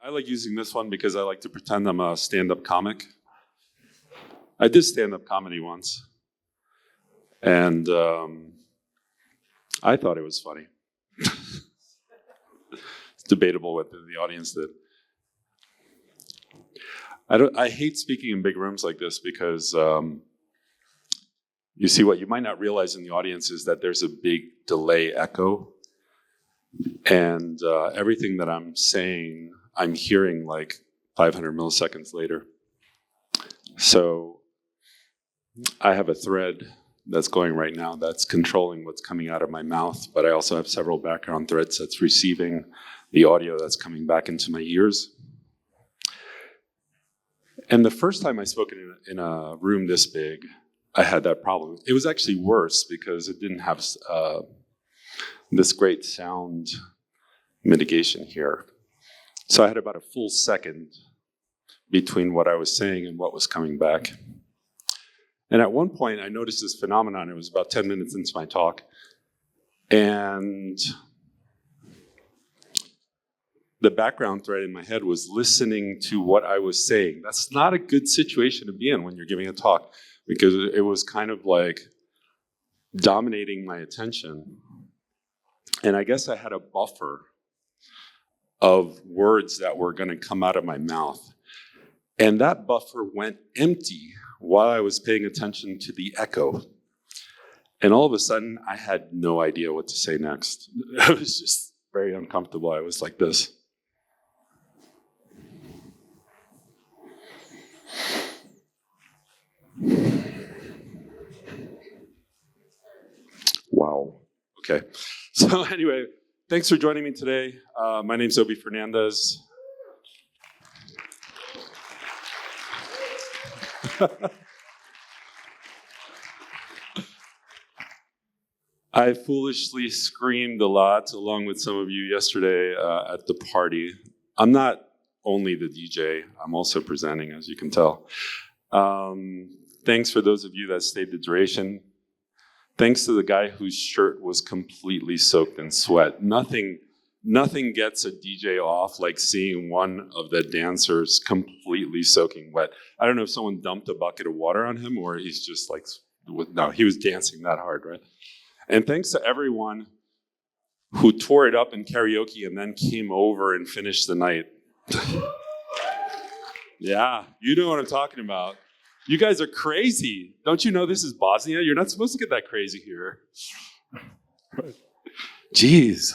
I like using this one because I like to pretend I'm a stand-up comic. I did stand-up comedy once, and I thought it was funny. It's debatable whether the audience did. I hate speaking in big rooms like this because you see, what you might not realize in the audience is that there's a big delay echo, and everything that I'm saying, I'm hearing like 500 milliseconds later. So I have a thread that's going right now that's controlling what's coming out of my mouth, but I also have several background threads that's receiving the audio that's coming back into my ears. And the first time I spoke in a room this big, I had that problem. It was actually worse because it didn't have this great sound mitigation here. So I had about a full second between what I was saying and what was coming back. And at one point, I noticed this phenomenon. It was about 10 minutes into my talk. And the background thread in my head was listening to what I was saying. That's not a good situation to be in when you're giving a talk, because it was kind of like dominating my attention. And I guess I had a buffer of words that were going to come out of my mouth. And that buffer went empty while I was paying attention to the echo. And all of a sudden, I had no idea what to say next. I was just very uncomfortable. I was like this. Wow. Okay. So anyway, thanks for joining me today. My name's Obie Fernandez. I foolishly screamed a lot along with some of you yesterday at the party. I'm not only the DJ, I'm also presenting, as you can tell. Thanks for those of you that stayed the duration. Thanks to the guy whose shirt was completely soaked in sweat. Nothing gets a DJ off like seeing one of the dancers completely soaking wet. I don't know if someone dumped a bucket of water on him or he's just like, no, he was dancing that hard, right? And thanks to everyone who tore it up in karaoke and then came over and finished the night. Yeah, you know what I'm talking about. You guys are crazy. Don't you know this is Bosnia? You're not supposed to get that crazy here. Jeez.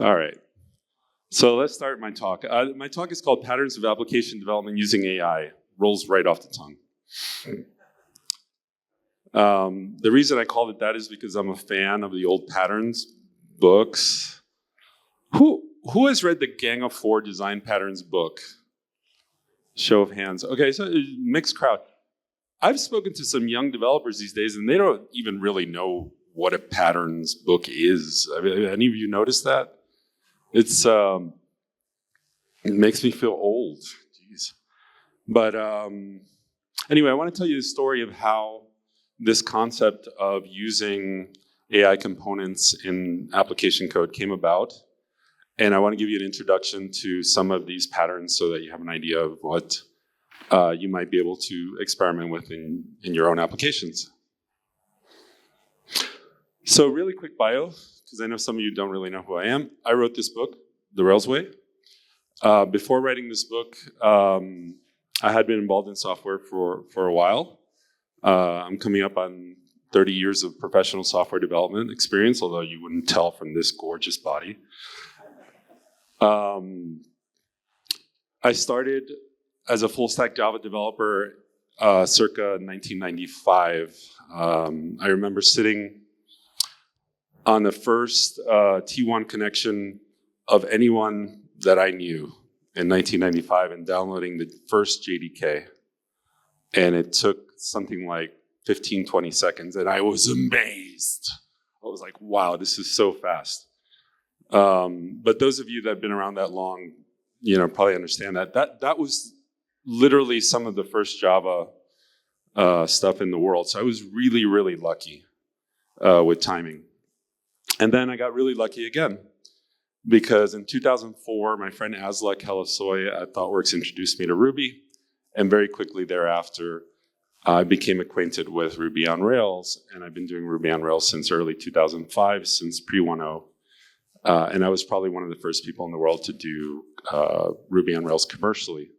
All right. So let's start my talk. My talk is called Patterns of Application Development Using AI. Rolls right off the tongue. The reason I called it that is because I'm a fan of the old patterns books. Who has read the Gang of Four Design Patterns book? Show of hands. Okay, so mixed crowd. I've spoken to some young developers these days, and they don't even really know what a patterns book is. I mean, any of you notice that? It makes me feel old. Jeez. But anyway, I want to tell you the story of how this concept of using AI components in application code came about. And I want to give you an introduction to some of these patterns so that you have an idea of what you might be able to experiment with in your own applications. So really quick bio, because I know some of you don't really know who I am. I wrote this book, The Rails Way. Before writing this book, I had been involved in software for a while. I'm coming up on 30 years of professional software development experience, although you wouldn't tell from this gorgeous body. I started as a full-stack Java developer circa 1995. I remember sitting on the first T1 connection of anyone that I knew in 1995 and downloading the first JDK. And it took something like 15, 20 seconds, and I was amazed. I was like, wow, this is so fast. But those of you that have been around that long, probably understand that. That was literally some of the first Java stuff in the world. So I was really, really lucky with timing. And then I got really lucky again. because in 2004, my friend Asla Kalasoy at ThoughtWorks introduced me to Ruby, and very quickly thereafter, I became acquainted with Ruby on Rails, and I've been doing Ruby on Rails since early 2005, since pre-1.0. And I was probably one of the first people in the world to do Ruby on Rails commercially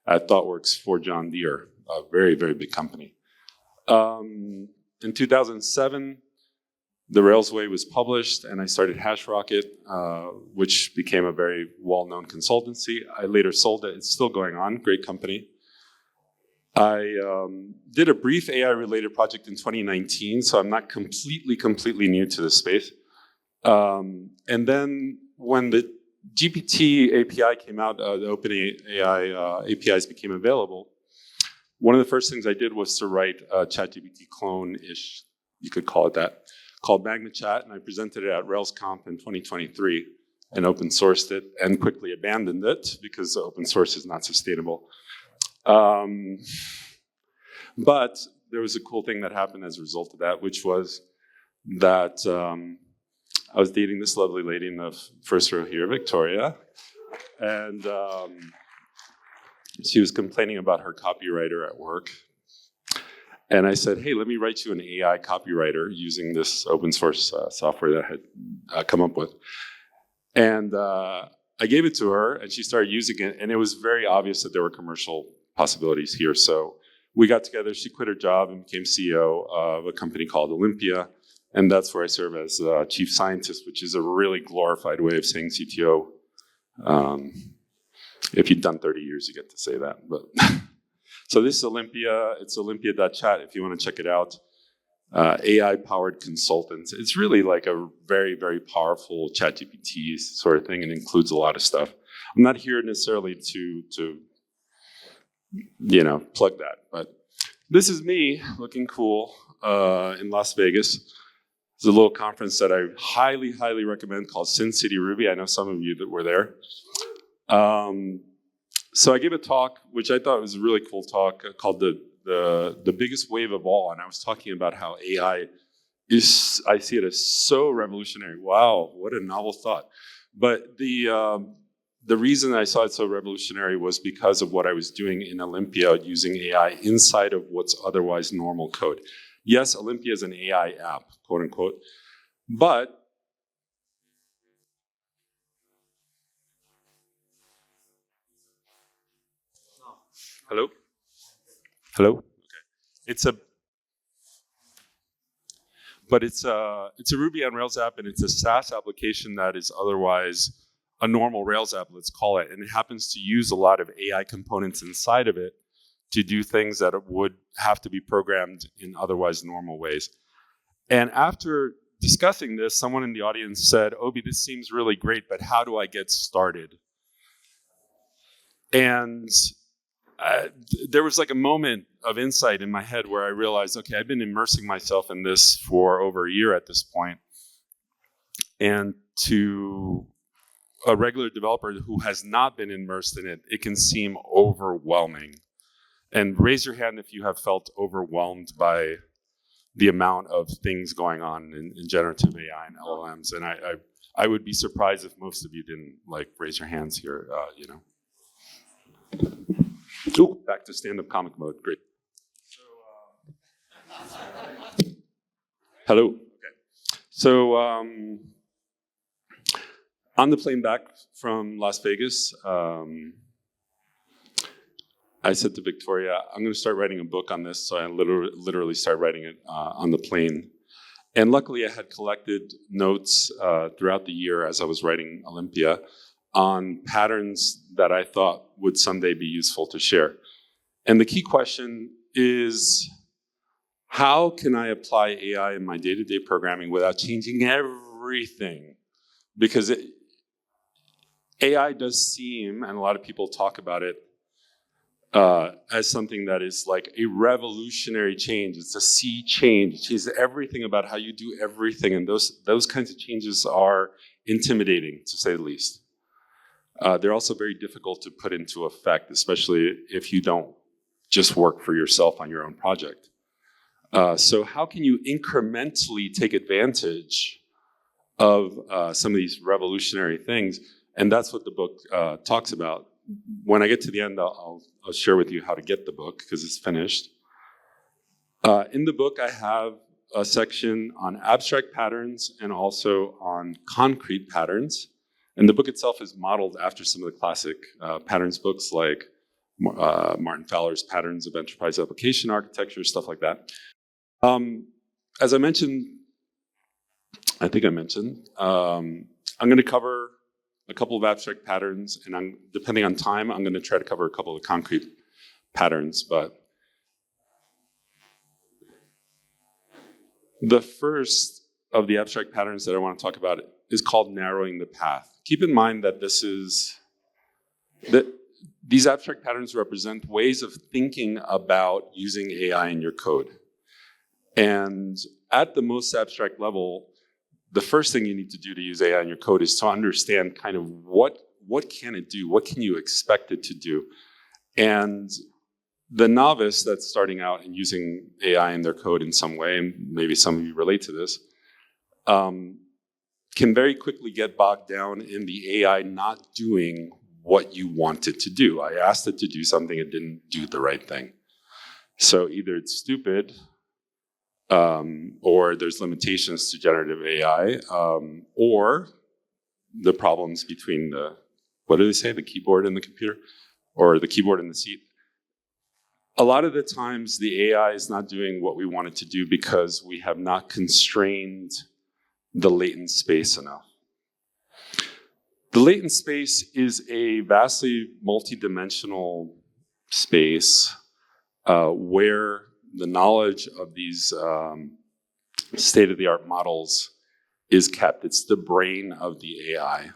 at ThoughtWorks for John Deere, a very, very big company. In 2007, the Rails Way was published, and I started HashRocket, which became a very well-known consultancy. I later sold it. It's still going on. Great company. I did a brief AI-related project in 2019, so I'm not completely new to this space. And then when the GPT API came out, the OpenAI APIs became available, one of the first things I did was to write a ChatGPT clone-ish, you could call it that, called Magna.chat, and I presented it at RailsConf in 2023 and open sourced it and quickly abandoned it because open source is not sustainable. But there was a cool thing that happened as a result of that, which was that I was dating this lovely lady in the first row here, Victoria, and she was complaining about her copywriter at work. And I said, hey, let me write you an AI copywriter using this open source software that I had come up with. And I gave it to her, and she started using it, and it was very obvious that there were commercial possibilities here. So we got together, she quit her job and became CEO of a company called Olympia, and that's where I serve as chief scientist, which is a really glorified way of saying CTO. If you've done 30 years, you get to say that. But so this is Olympia. It's Olympia.chat if you want to check it out. AI-powered consultants. It's really like a very, very powerful ChatGPT sort of thing, and includes a lot of stuff. I'm not here necessarily to plug that, but this is me looking cool in Las Vegas. It's a little conference that I highly, highly recommend called Sin City Ruby. I know some of you that were there. So I gave a talk, which I thought was a really cool talk, called the biggest wave of all. And I was talking about how AI is, I see it as so revolutionary. Wow, what a novel thought. But the reason I saw it so revolutionary was because of what I was doing in Olympia using AI inside of what's otherwise normal code. Yes, Olympia is an AI app, quote unquote, but hello? Hello? Okay. It's a Ruby on Rails app, and it's a SaaS application that is otherwise a normal Rails app, let's call it, and it happens to use a lot of AI components inside of it to do things that would have to be programmed in otherwise normal ways. And after discussing this, someone in the audience said, Obie, this seems really great, but how do I get started? And there was like a moment of insight in my head where I realized, okay, I've been immersing myself in this for over a year at this point. And to a regular developer who has not been immersed in it, it can seem overwhelming. And raise your hand if you have felt overwhelmed by the amount of things going on in generative AI and LLMs. And I would be surprised if most of you didn't raise your hands here, Ooh, back to stand-up comic mode, great. Hello, okay. So on the plane back from Las Vegas, I said to Victoria, I'm going to start writing a book on this. So I literally started writing it on the plane. And luckily I had collected notes throughout the year as I was writing Olympia on patterns that I thought would someday be useful to share. And the key question is, how can I apply AI in my day-to-day programming without changing everything? Because AI does seem, and a lot of people talk about it, as something that is like a revolutionary change. It's a sea change. It changes everything about how you do everything. And those kinds of changes are intimidating, to say the least. They're also very difficult to put into effect, especially if you don't just work for yourself on your own project. So how can you incrementally take advantage of some of these revolutionary things, and that's what the book talks about. When I get to the end, I'll share with you how to get the book, because it's finished. In the book, I have a section on abstract patterns and also on concrete patterns. And the book itself is modeled after some of the classic patterns books, like Martin Fowler's Patterns of Enterprise Application Architecture, stuff like that. As I mentioned, I'm going to cover a couple of abstract patterns, and depending on time, I'm going to try to cover a couple of concrete patterns. But the first of the abstract patterns that I want to talk about is called narrowing the path. Keep in mind that these abstract patterns represent ways of thinking about using AI in your code. And at the most abstract level, the first thing you need to do to use AI in your code is to understand kind of what can it do, what can you expect it to do. And the novice that's starting out and using AI in their code in some way, and maybe some of you relate to this, can very quickly get bogged down in the AI not doing what you want it to do. I asked it to do something, it didn't do the right thing. So either it's stupid, or there's limitations to generative AI, or the problems between the keyboard and the computer, or the keyboard and the seat. A lot of the times the AI is not doing what we want it to do because we have not constrained the latent space enough. The latent space is a vastly multidimensional space where the knowledge of these state-of-the-art models is kept. It's the brain of the AI.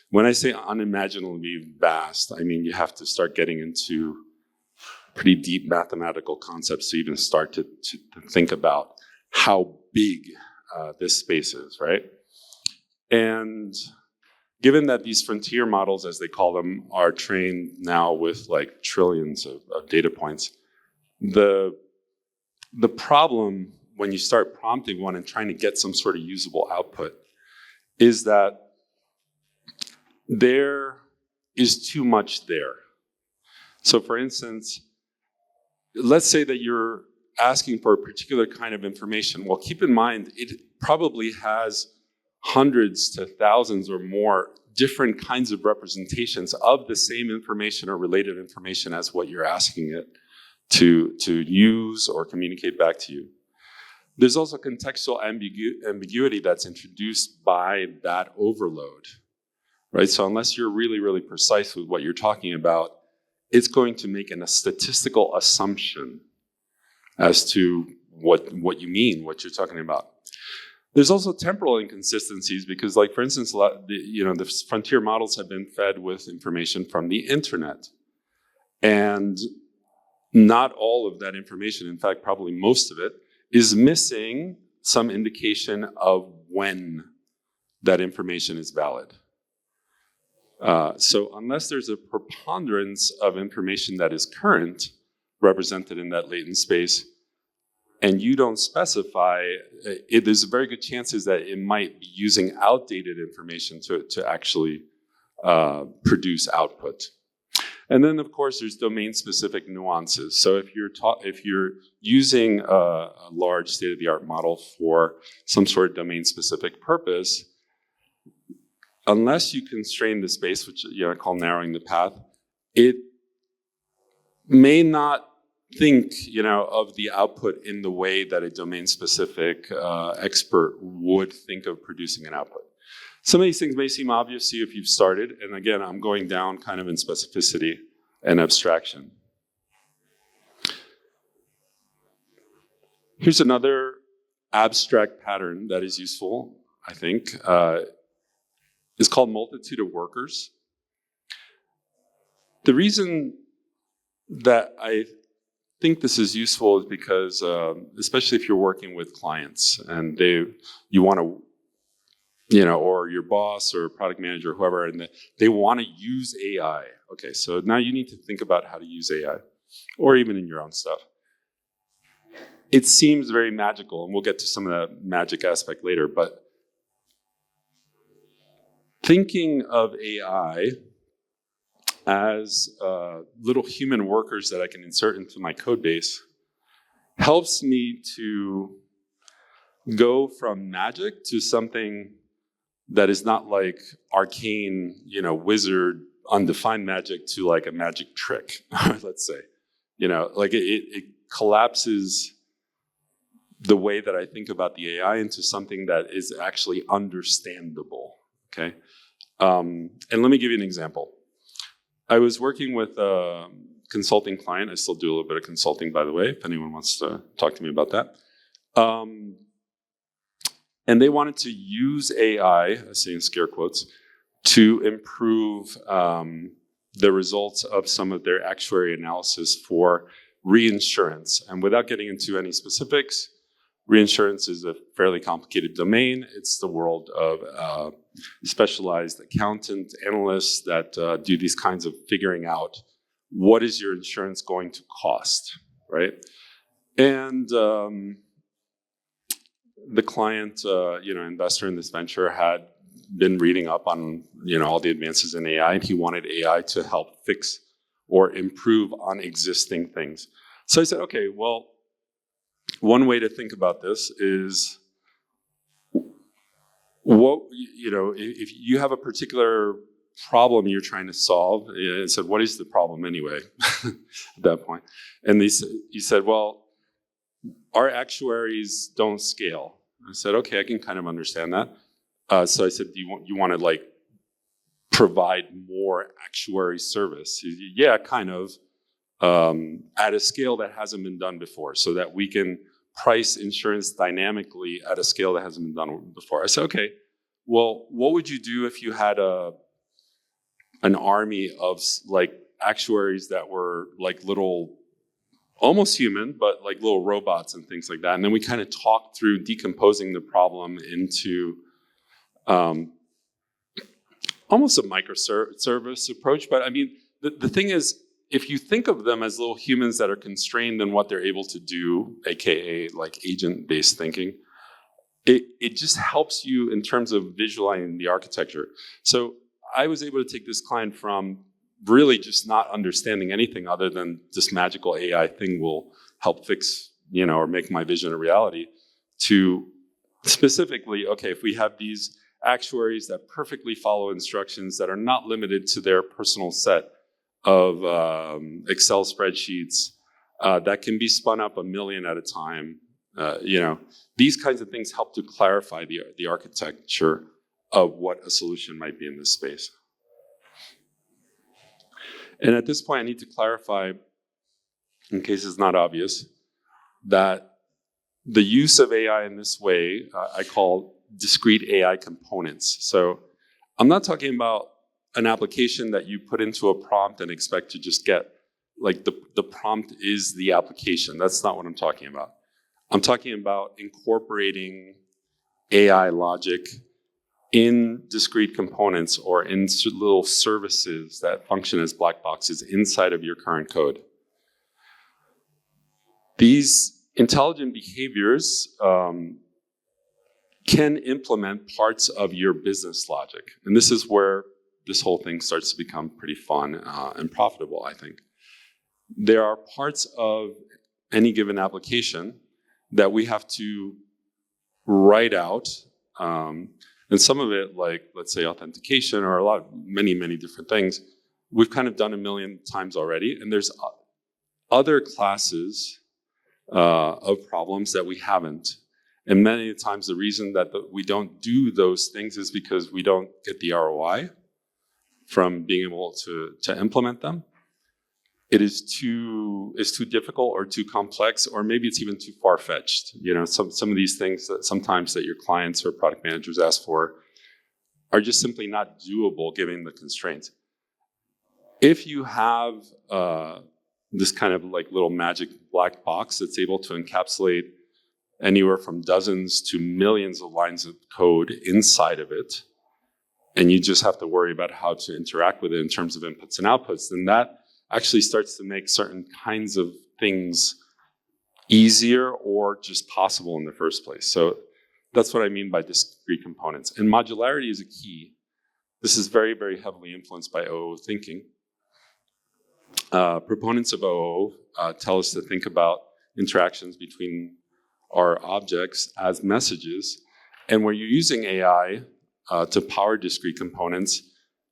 When I say unimaginably vast, I mean you have to start getting into pretty deep mathematical concepts to even start to think about how big this space is, right? And given that these frontier models, as they call them, are trained now with like trillions of data points, the problem when you start prompting one and trying to get some sort of usable output is that there is too much there. So for instance, let's say that you're asking for a particular kind of information. Well, keep in mind, it probably has hundreds to thousands or more different kinds of representations of the same information or related information as what you're asking it to use or communicate back to you. There's also contextual ambiguity that's introduced by that overload, right? So unless you're really, really precise with what you're talking about, it's going to make a statistical assumption as to what you mean, what you're talking about. There's also temporal inconsistencies because, like, for instance, the frontier models have been fed with information from the internet. And not all of that information, in fact, probably most of it, is missing some indication of when that information is valid. So unless there's a preponderance of information that is current, represented in that latent space, and you don't specify, there's very good chances that it might be using outdated information to actually produce output. And then, of course, there's domain-specific nuances. So if you're using a large state-of-the-art model for some sort of domain-specific purpose, unless you constrain the space, which I call narrowing the path, it may not think of the output in the way that a domain-specific expert would think of producing an output. Some of these things may seem obvious to you if you've started, and again, I'm going down kind of in specificity and abstraction. Here's another abstract pattern that is useful, I think. It's called multitude of workers. The reason that I think this is useful is because, especially if you're working with clients and you want to, or your boss or product manager, or whoever, and they want to use AI. Okay, so now you need to think about how to use AI, or even in your own stuff. It seems very magical, and we'll get to some of that magic aspect later, but thinking of AI as little human workers that I can insert into my code base helps me to go from magic to something that is not like arcane, wizard, undefined magic to like a magic trick, let's say. Like it collapses the way that I think about the AI into something that is actually understandable, okay? And let me give you an example. I was working with a consulting client. I still do a little bit of consulting, by the way, if anyone wants to talk to me about that. And they wanted to use AI, I say in scare quotes, to improve the results of some of their actuary analysis for reinsurance. And without getting into any specifics, reinsurance is a fairly complicated domain. It's the world of specialized accountant analysts that do these kinds of figuring out what is your insurance going to cost, right? And the client, investor in this venture had been reading up on, all the advances in AI, and he wanted AI to help fix or improve on existing things. So I said, okay, well, one way to think about this is, if you have a particular problem you're trying to solve, I said, what is the problem anyway, at that point? And he said, well, our actuaries don't scale. I said, okay, I can kind of understand that. So I said, do you want to like provide more actuary service? He said, yeah, kind of, at a scale that hasn't been done before, so that we can price insurance dynamically at a scale that hasn't been done before. I said, okay, well, what would you do if you had an army of like actuaries that were like little, almost human, but like little robots and things like that? And then we kind of talked through decomposing the problem into almost a microservice approach. But I mean, the thing is, if you think of them as little humans that are constrained in what they're able to do, aka like agent-based thinking, it just helps you in terms of visualizing the architecture. So I was able to take this client from really just not understanding anything other than this magical AI thing will help fix, or make my vision a reality, to specifically, okay, if we have these actuaries that perfectly follow instructions that are not limited to their personal set of Excel spreadsheets that can be spun up 1 million at a time, these kinds of things help to clarify the architecture of what a solution might be in this space. And at this point, I need to clarify, in case it's not obvious, that the use of AI in this way, I call discrete AI components. So I'm not talking about an application that you put into a prompt and expect to just get, like the prompt is the application. That's not what I'm talking about. I'm talking about incorporating AI logic in discrete components or in little services that function as black boxes inside of your current code. These intelligent behaviors can implement parts of your business logic. And this is where this whole thing starts to become pretty fun and profitable, I think. There are parts of any given application that we have to write out. And some of it, like, let's say, authentication or many, many different things, we've kind of done 1 million times already. And there's other classes of problems that we haven't. And many times the reason that we don't do those things is because we don't get the ROI from being able to implement them. It is too difficult or too complex, or maybe it's even too far-fetched. Some of these things that sometimes that your clients or product managers ask for are just simply not doable given the constraints. If you have this kind of like little magic black box that's able to encapsulate anywhere from dozens to millions of lines of code inside of it, and you just have to worry about how to interact with it in terms of inputs and outputs, then that actually starts to make certain kinds of things easier or just possible in the first place. So that's what I mean by discrete components. And modularity is a key. This is very, very heavily influenced by OO thinking. Proponents of OO tell us to think about interactions between our objects as messages. And where you're using AI to power discrete components,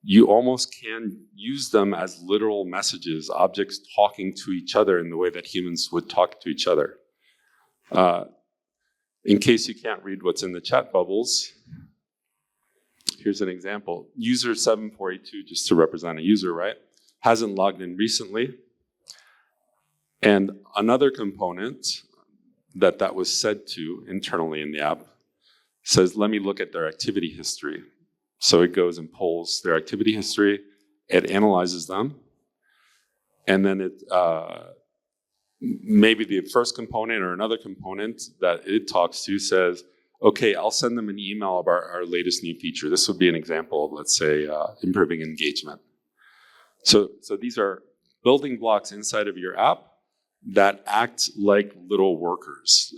you almost can use them as literal messages, objects talking to each other in the way that humans would talk to each other. In case you can't read what's in the chat bubbles, here's an example. User 7482, just to represent a user, right? Hasn't logged in recently. And another component that was said to internally in the app says, let me look at their activity history. So it goes and pulls their activity history, it analyzes them, and then it maybe the first component or another component that it talks to says, okay, I'll send them an email about our latest new feature. This would be an example of, let's say, improving engagement. So these are building blocks inside of your app that act like little workers,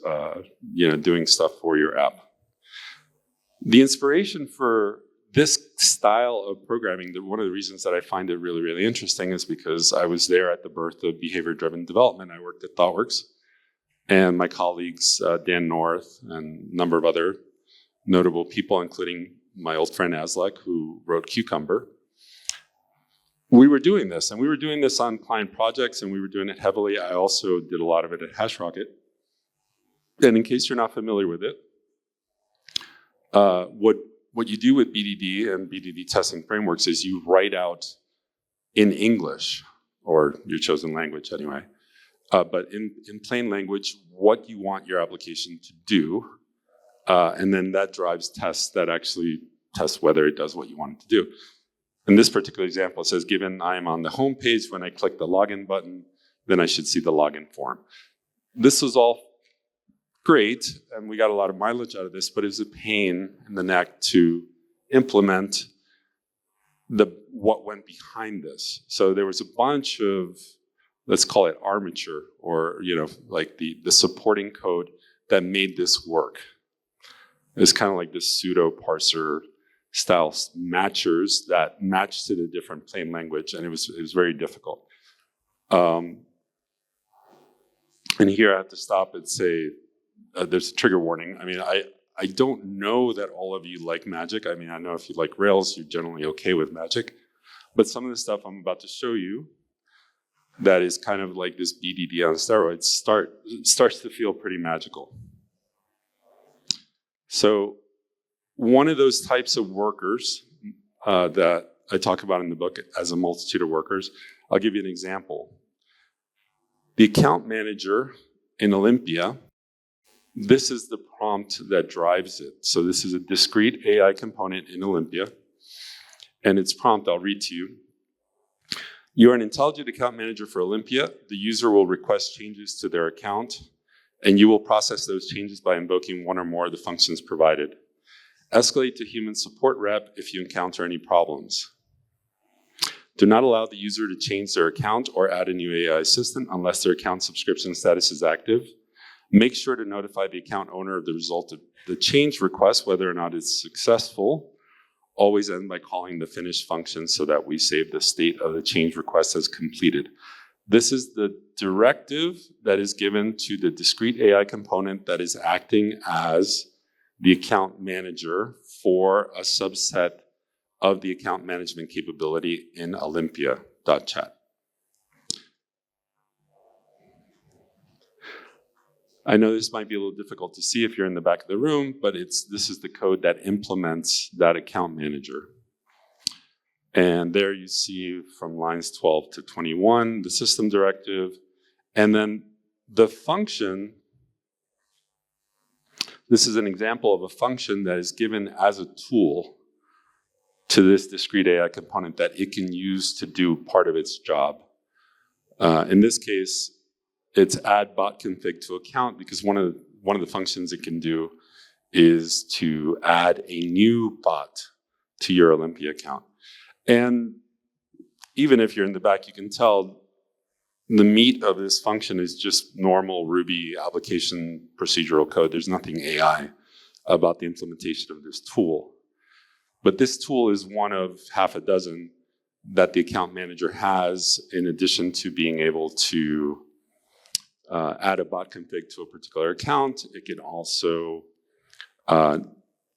doing stuff for your app. The inspiration for this style of programming, one of the reasons that I find it really, really interesting is because I was there at the birth of behavior-driven development. I worked at ThoughtWorks, and my colleagues, Dan North and a number of other notable people, including my old friend Aslak, who wrote Cucumber, we were doing this, and we were doing this on client projects, and we were doing it heavily. I also did a lot of it at HashRocket. And in case you're not familiar with it, what you do with BDD and BDD testing frameworks is you write out in English, or your chosen language anyway, but in plain language, what you want your application to do, and then that drives tests that actually test whether it does what you want it to do. In this particular example, it says, given I am on the home page, when I click the login button, then I should see the login form. This was all great, and we got a lot of mileage out of this, but it was a pain in the neck to implement what went behind this. So there was a bunch of, let's call it armature, or like the supporting code that made this work. It's kind of like this pseudo parser style matchers that matched to the different plain language, and it was very difficult. And here I have to stop and say, there's a trigger warning. I mean, I don't know that all of you like magic. I mean, I know if you like Rails, you're generally okay with magic. But some of the stuff I'm about to show you that is kind of like this BDD on steroids starts to feel pretty magical. So one of those types of workers that I talk about in the book as a multitude of workers, I'll give you an example. The account manager in Olympia, this is the prompt that drives it. So this is a discrete AI component in Olympia. And its prompt, I'll read to you. You are an intelligent account manager for Olympia. The user will request changes to their account, and you will process those changes by invoking one or more of the functions provided. Escalate to human support rep if you encounter any problems. Do not allow the user to change their account or add a new AI assistant unless their account subscription status is active. Make sure to notify the account owner of the result of the change request, whether or not it's successful. Always end by calling the finish function so that we save the state of the change request as completed. This is the directive that is given to the discrete AI component that is acting as the account manager for a subset of the account management capability in Olympia.chat. I know this might be a little difficult to see if you're in the back of the room, but this is the code that implements that account manager. And there you see from lines 12 to 21, the system directive, and then the function. This is an example of a function that is given as a tool to this discrete AI component that it can use to do part of its job. In this case, it's add bot config to account, because one of the functions it can do is to add a new bot to your Olympia account. And even if you're in the back, you can tell the meat of this function is just normal Ruby application procedural code. There's nothing AI about the implementation of this tool. But this tool is one of half a dozen that the account manager has, in addition to being able to add a bot config to a particular account. It can also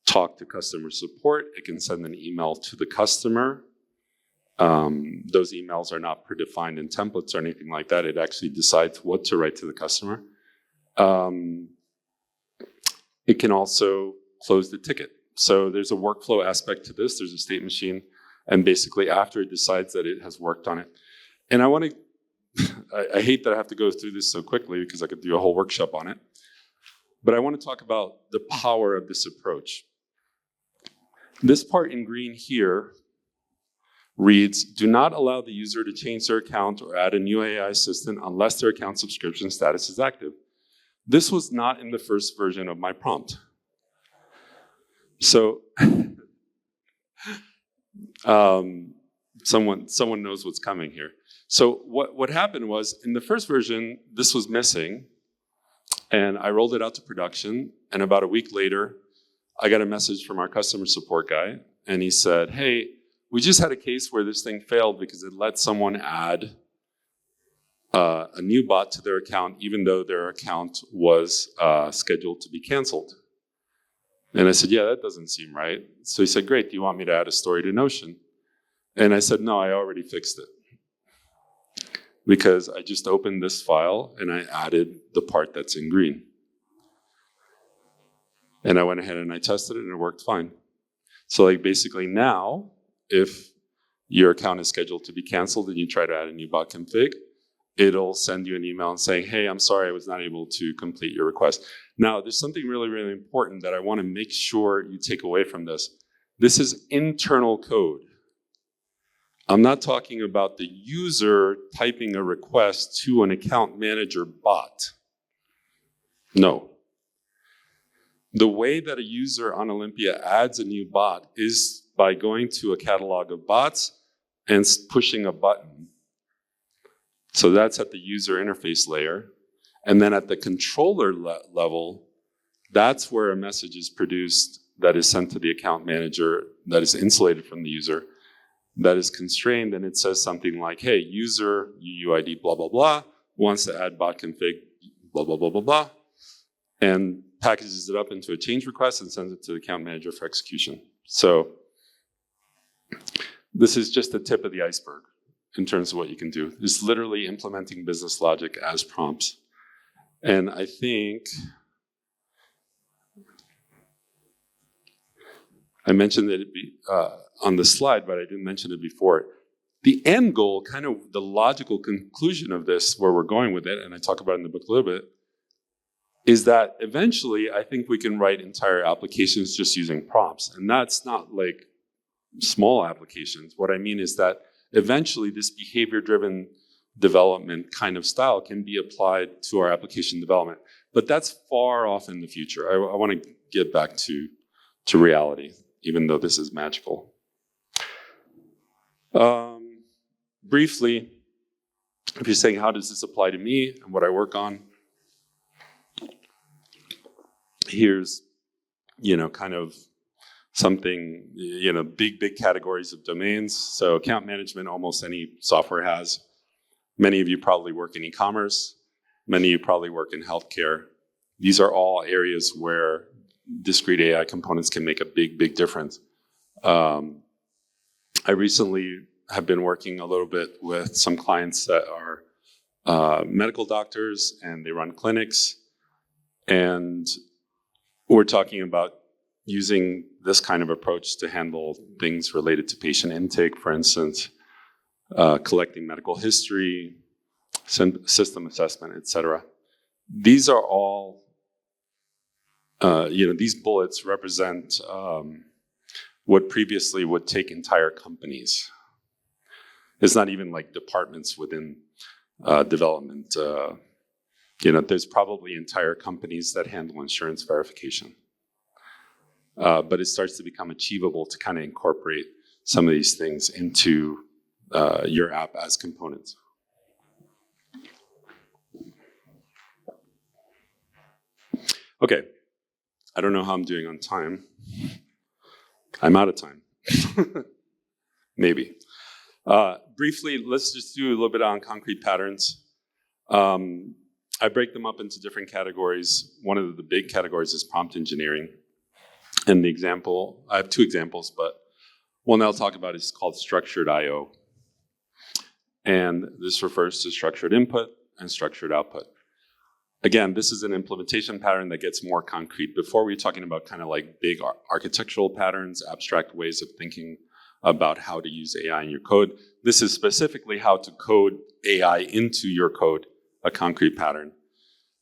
talk to customer support. It can send an email to the customer. Those emails are not predefined in templates or anything like that. It actually decides what to write to the customer. It can also close the ticket. So there's a workflow aspect to this. There's a state machine. And basically after it decides that it has worked on it. And I want to, I hate that I have to go through this so quickly because I could do a whole workshop on it. But I want to talk about the power of this approach. This part in green here reads, do not allow the user to change their account or add a new AI assistant unless their account subscription status is active. This was not in the first version of my prompt. So someone knows what's coming here. So what happened was, in the first version, this was missing, and I rolled it out to production, and about a week later, I got a message from our customer support guy, and he said, hey, we just had a case where this thing failed because it let someone add a new bot to their account, even though their account was scheduled to be canceled. And I said, yeah, that doesn't seem right. So he said, great, do you want me to add a story to Notion? And I said, no, I already fixed it. Because I just opened this file and I added the part that's in green. And I went ahead and I tested it and it worked fine. So like basically now, if your account is scheduled to be canceled and you try to add a new bot config, it'll send you an email and saying, hey, I'm sorry, I was not able to complete your request. Now, there's something really, really important that I want to make sure you take away from this. This is internal code. I'm not talking about the user typing a request to an account manager bot. No. The way that a user on Olympia adds a new bot is by going to a catalog of bots and pushing a button. So that's at the user interface layer. And then at the controller level, that's where a message is produced that is sent to the account manager that is insulated from the user, that is constrained, and it says something like, hey, user UUID blah, blah, blah, wants to add bot config blah, blah, blah, blah, blah, and packages it up into a change request and sends it to the account manager for execution. So this is just the tip of the iceberg in terms of what you can do. It's literally implementing business logic as prompts. And I think I mentioned it on the slide, but I didn't mention it before. The end goal, kind of the logical conclusion of this, where we're going with it, and I talk about it in the book a little bit, is that eventually I think we can write entire applications just using prompts. And that's not like small applications. What I mean is that eventually this behavior-driven development kind of style can be applied to our application development. But that's far off in the future. I want to get back to reality, even though this is magical. Briefly, if you're saying, how does this apply to me and what I work on? Here's, kind of something, big categories of domains. So account management, almost any software has. Many of you probably work in e-commerce. Many of you probably work in healthcare. These are all areas where discrete AI components can make a big difference. I recently have been working a little bit with some clients that are medical doctors, and they run clinics. And we're talking about using this kind of approach to handle things related to patient intake, for instance, collecting medical history, system assessment, et cetera. These are all, these bullets represent what previously would take entire companies. It's not even like departments within development. There's probably entire companies that handle insurance verification. But it starts to become achievable to kind of incorporate some of these things into your app as components. Okay, I don't know how I'm doing on time. I'm out of time. Maybe. Briefly, let's just do a little bit on concrete patterns. I break them up into different categories. One of the big categories is prompt engineering. And the example, I have two examples, but one I'll talk about is called structured I/O. And this refers to structured input and structured output. Again, this is an implementation pattern that gets more concrete. Before we were talking about kind of like big architectural patterns, abstract ways of thinking about how to use AI in your code. This is specifically how to code AI into your code, a concrete pattern.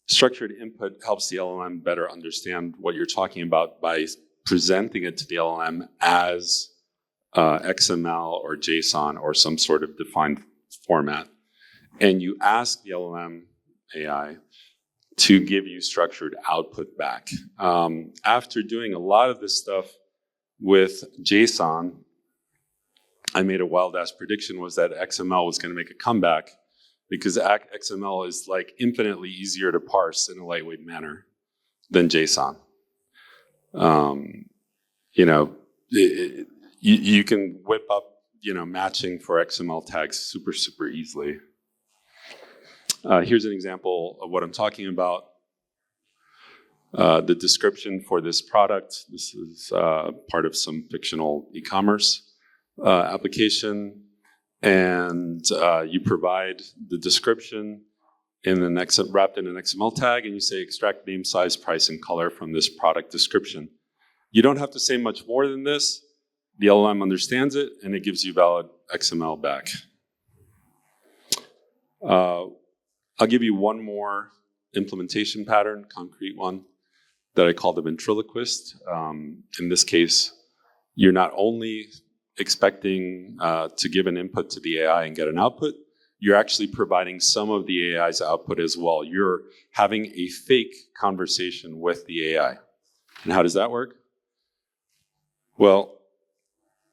Structured input helps the LLM better understand what you're talking about by presenting it to the LLM as XML or JSON or some sort of defined format. And you ask the LLM AI to give you structured output back. After doing a lot of this stuff with JSON, I made a wild-ass prediction was that XML was going to make a comeback because XML is like infinitely easier to parse in a lightweight manner than JSON. You can whip up, matching for XML tags super, super easily. Here's an example of what I'm talking about. The description for this product. This is part of some fictional e-commerce application. And you provide the description wrapped in an XML tag, and you say extract name, size, price, and color from this product description. You don't have to say much more than this. The LLM understands it, and it gives you valid XML back. I'll give you one more implementation pattern, concrete one, that I call the ventriloquist. In this case, you're not only expecting to give an input to the AI and get an output, you're actually providing some of the AI's output as well. You're having a fake conversation with the AI. And how does that work? Well,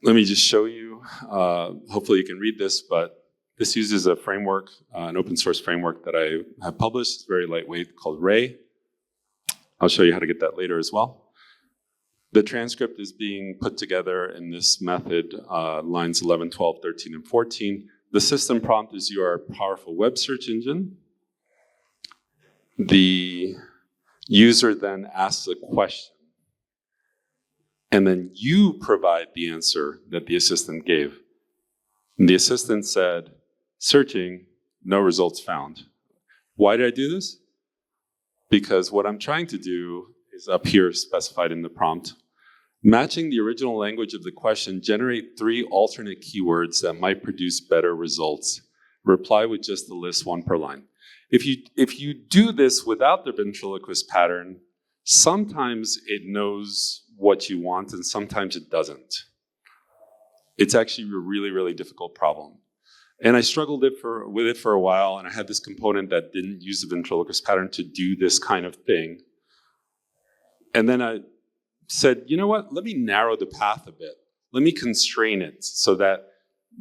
let me just show you. Hopefully you can read this, but this uses a framework, an open source framework that I have published. It's very lightweight, called Ray. I'll show you how to get that later as well. The transcript is being put together in this method, lines 11, 12, 13, and 14. The system prompt is you are a powerful web search engine. The user then asks a question, and then you provide the answer that the assistant gave. And the assistant said, searching, no results found. Why did I do this? Because what I'm trying to do is up here specified in the prompt. Matching the original language of the question, generate 3 alternate keywords that might produce better results. Reply with just the list, 1 per line. If you do this without the ventriloquist pattern, sometimes it knows what you want and sometimes it doesn't. It's actually a really, really difficult problem. And I struggled with it for a while, and I had this component that didn't use the ventriloquist pattern to do this kind of thing. And then I said, you know what, let me narrow the path a bit. Let me constrain it so that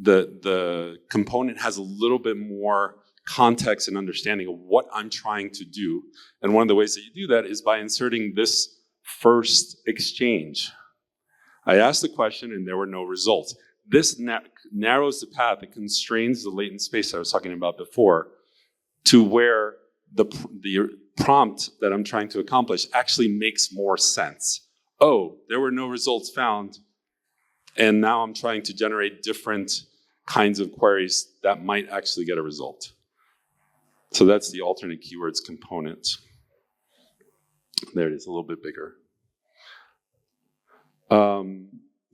the component has a little bit more context and understanding of what I'm trying to do. And one of the ways that you do that is by inserting this first exchange. I asked the question and there were no results. This narrows the path. It constrains the latent space I was talking about before to where the prompt that I'm trying to accomplish actually makes more sense. Oh, there were no results found, and now I'm trying to generate different kinds of queries that might actually get a result. So that's the alternate keywords component. There it is, a little bit bigger.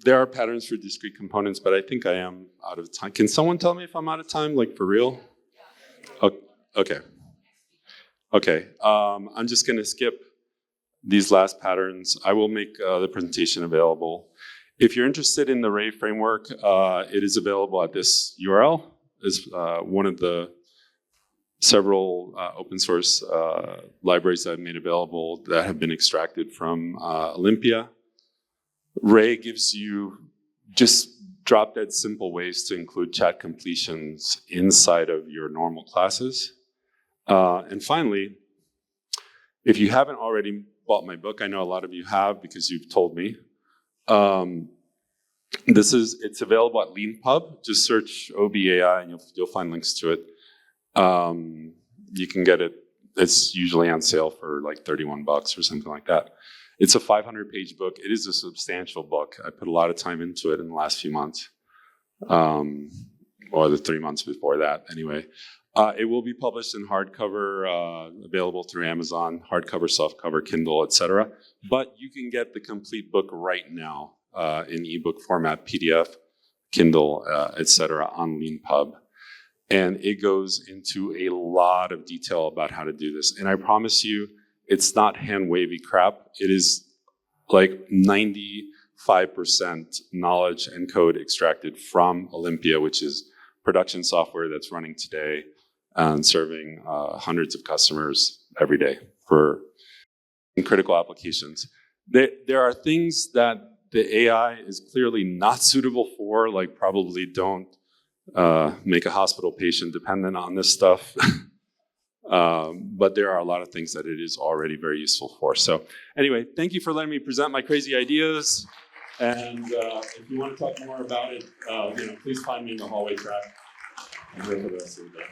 There are patterns for discrete components, but I think I am out of time. Can someone tell me if I'm out of time, like for real? Okay. I'm just going to skip these last patterns. I will make the presentation available. If you're interested in the Ray framework, it is available at this URL. It's one of the several open source libraries that I've made available that have been extracted from Olympia. Ray gives you just drop-dead simple ways to include chat completions inside of your normal classes. And finally, if you haven't already bought my book, I know a lot of you have because you've told me, It's available at LeanPub. Just search Obie AI and you'll find links to it. You can get it. It's usually on sale for like $31 or something like that. It's a 500-page book. It is a substantial book. I put a lot of time into it in the last few months, or the 3 months before that. Anyway, it will be published in hardcover, available through Amazon, hardcover, softcover, Kindle, etc. But you can get the complete book right now in ebook format, PDF, Kindle, etc. on LeanPub. And it goes into a lot of detail about how to do this. And I promise you, it's not hand-wavy crap. It is like 95% knowledge and code extracted from Olympia, which is production software that's running today and serving hundreds of customers every day for critical applications. There are things that the AI is clearly not suitable for, like probably don't make a hospital patient dependent on this stuff. But there are a lot of things that it is already very useful for. So anyway, thank you for letting me present my crazy ideas. And if you want to talk more about it, please find me in the hallway track. I'm here for the rest of the day.